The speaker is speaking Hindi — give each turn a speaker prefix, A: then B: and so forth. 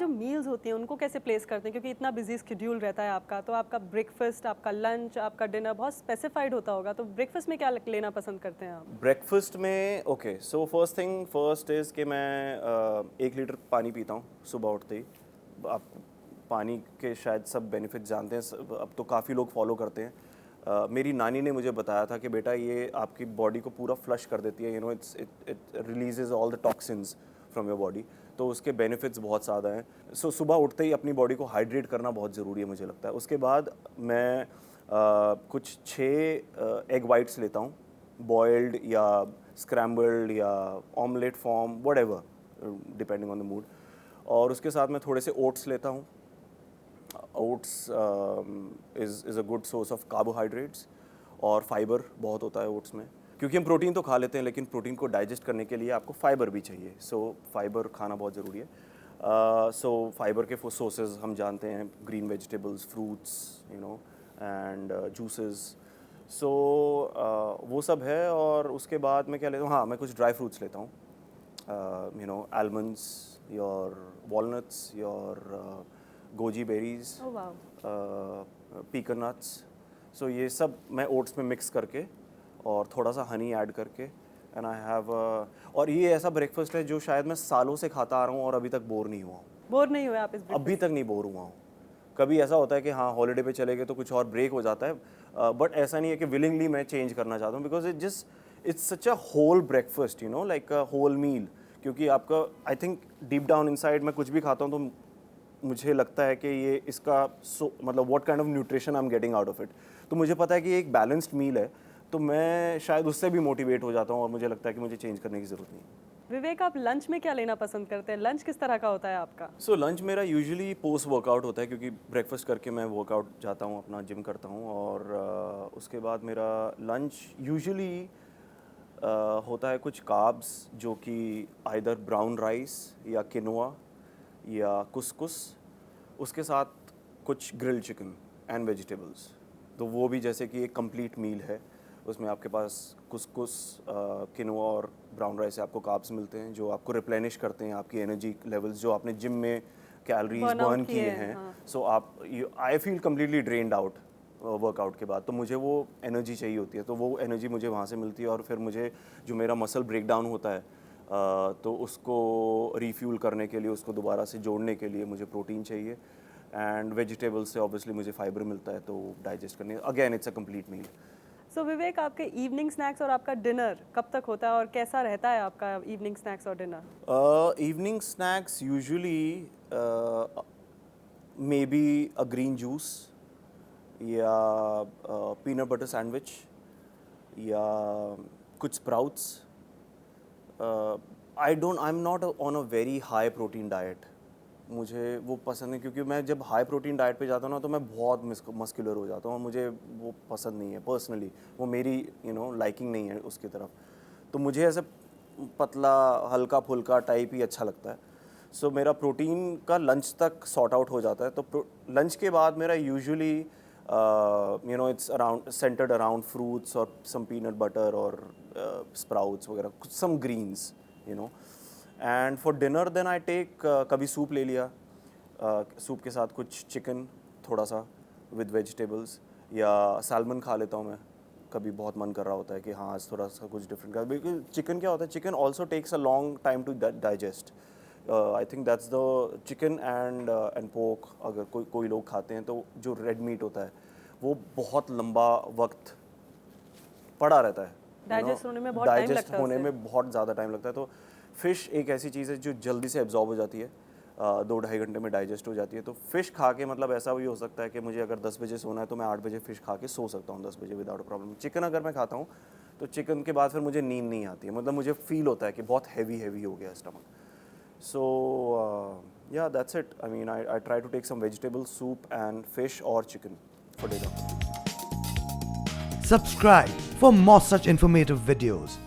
A: जो मील्स होती हैं उनको कैसे प्लेस करते हैं, क्योंकि इतना बिजी स्केड्यूल रहता है आपका, तो आपका ब्रेकफास्ट, आपका लंच, आपका डिनर बहुत स्पेसिफाइड होता होगा, तो ब्रेकफास्ट में क्या लेना पसंद करते हैं आप?
B: ब्रेकफास्ट में okay, so first thing first is कि मैं 1 लीटर पानी पीता हूँ सुबह उठते ही। आप पानी के शायद सब बेनिफिट जानते हैं, अब तो काफ़ी लोग फॉलो करते हैं। मेरी नानी ने मुझे बताया था कि बेटा ये आपकी बॉडी को पूरा फ्लश कर देती है, it releases all the toxins from your body, तो उसके बेनिफिट्स बहुत ज़्यादा हैं। सो सुबह उठते ही अपनी बॉडी को हाइड्रेट करना बहुत ज़रूरी है मुझे लगता है। उसके बाद मैं कुछ 6 एग वाइट्स लेता हूँ, बॉइल्ड या स्क्रैम्बल्ड या omelette form, whatever depending on the mood. और उसके साथ मैं थोड़े से ओट्स लेता हूँ। Oats is a good source of carbohydrates, और फाइबर बहुत होता है ओट्स में, क्योंकि हम प्रोटीन तो खा लेते हैं लेकिन प्रोटीन को डाइजेस्ट करने के लिए आपको फाइबर भी चाहिए। सो फाइबर खाना बहुत ज़रूरी है। सो फाइबर के सोर्सेज हम जानते हैं, green vegetables, fruits, and juices. So वो सब है। और उसके बाद मैं क्या लेता हूँ, हाँ मैं कुछ ड्राई फ्रूट्स लेता हूँ, almonds, your walnuts, your goji berries,
A: oh wow.
B: Pecan nuts. So ये सब मैं ओट्स में मिक्स करके और थोड़ा सा हनी ऐड करके, एंड आई हैव, और ये ऐसा ब्रेकफास्ट है जो शायद मैं सालों से खाता आ रहा हूँ और अभी तक बोर नहीं हुआ हूँ।
A: बोर नहीं हुए आप इस
B: अभी
A: ब्रेकफास्ट?
B: तक नहीं बोर हुआ हूँ। कभी ऐसा होता है कि हाँ हॉलीडे पे चले गए तो कुछ और ब्रेक हो जाता है, बट ऐसा नहीं है कि विलिंगली मैं चेंज करना चाहता हूँ, because it's such a whole breakfast, like a whole meal. क्योंकि आपका, I think deep down inside मैं कुछ भी खाता हूँ तो मुझे लगता है कि ये इसका मतलब what kind of nutrition I am getting out of it. तो मुझे पता है कि ये एक बैलेंस्ड मील है, तो मैं शायद उससे भी मोटिवेट हो जाता हूँ और मुझे लगता है कि मुझे चेंज करने की ज़रूरत नहीं है।
A: विवेक, आप लंच में क्या लेना पसंद करते हैं? लंच किस तरह का होता है आपका?
B: सो लंच मेरा यूजुअली पोस्ट वर्कआउट होता है, क्योंकि ब्रेकफास्ट करके मैं वर्कआउट जाता हूँ, अपना जिम करता हूँ, और उसके बाद मेरा लंच यूजुअली होता है कुछ कार्ब्स, जो कि आइदर ब्राउन राइस या किनोआ या कुसकुस, उसके साथ कुछ ग्रिल्ड चिकन एंड वेजिटेबल्स। तो वो भी जैसे कि एक कंप्लीट मील है, उसमें आपके पास कुसकुस, किनोआ और ब्राउन राइस से आपको कार्ब्स मिलते हैं जो आपको रिप्लेनिश करते हैं आपकी एनर्जी लेवल्स, जो आपने जिम में कैलोरीज
A: Burnout
B: बर्न
A: किए
B: किए
A: हैं,
B: हैं।
A: हाँ।
B: So I feel completely drained out workout के बाद, तो मुझे वो एनर्जी चाहिए होती है, तो वो एनर्जी मुझे वहाँ से मिलती है। और फिर मुझे जो मेरा मसल ब्रेक डाउन होता है, तो उसको रिफ्यूल करने के लिए, उसको दोबारा से जोड़ने के लिए मुझे प्रोटीन चाहिए, एंड वेजिटेबल्स से ऑब्वियसली मुझे फाइबर मिलता है, तो डाइजेस्ट करने, again it's a complete meal.
A: So Vivek, आपके इवनिंग स्नैक्स और आपका डिनर कब तक होता है और कैसा रहता है आपका इवनिंग स्नैक्स और dinner?
B: Evening snacks usually maybe a green juice या peanut butter sandwich या कुछ sprouts. I'm not on a very high protein diet. मुझे वो पसंद है, क्योंकि मैं जब हाई प्रोटीन डाइट पे जाता हूँ ना तो मैं बहुत मस्कुलर हो जाता हूँ, और मुझे वो पसंद नहीं है पर्सनली। वो मेरी लाइकिंग नहीं है उसकी तरफ। तो मुझे ऐसे पतला हल्का फुल्का टाइप ही अच्छा लगता है। सो मेरा प्रोटीन का लंच तक सॉर्ट आउट हो जाता है। तो लंच के बाद मेरा usually it's around centered around fruits और सम पीनट बटर और स्प्राउट्स वगैरह, कुछ some greens, and for dinner then I take, कभी सूप ले लिया, सूप के साथ कुछ चिकन थोड़ा सा विद वेजिटेबल्स, या सैल्मन खा लेता हूँ मैं, कभी बहुत मन कर रहा होता है कि हाँ आज थोड़ा सा कुछ डिफरेंट का। बिकॉज चिकन क्या होता है, chicken also takes a long time to digest. I think that's the chicken and pork, अगर कोई लोग खाते हैं तो जो रेड मीट होता है वो बहुत लंबा वक्त पड़ा रहता है,
A: डाइजेस्ट होने में बहुत टाइम
B: डाइजेस्ट
A: लगता है
B: होने
A: उसे।
B: में बहुत ज़्यादा टाइम लगता है। तो फ़िश एक ऐसी चीज़ है जो जल्दी से एब्जॉर्ब हो जाती है, 2-2.5 घंटे में डाइजेस्ट हो जाती है। तो फ़िश खा के, मतलब ऐसा भी हो सकता है कि मुझे अगर 10 बजे सोना है तो मैं 8 बजे फ़िश खा के सो सकता हूँ 10 बजे विदाउट प्रॉब्लम। चिकन अगर मैं खाता हूँ तो चिकन के बाद फिर मुझे नींद नहीं आती है, मतलब मुझे फील होता है कि बहुत हैवी हो गया stomach. So yeah, that's it. I mean, I try to take some vegetable soup and fish or chicken for dinner.
C: Subscribe for more such informative videos.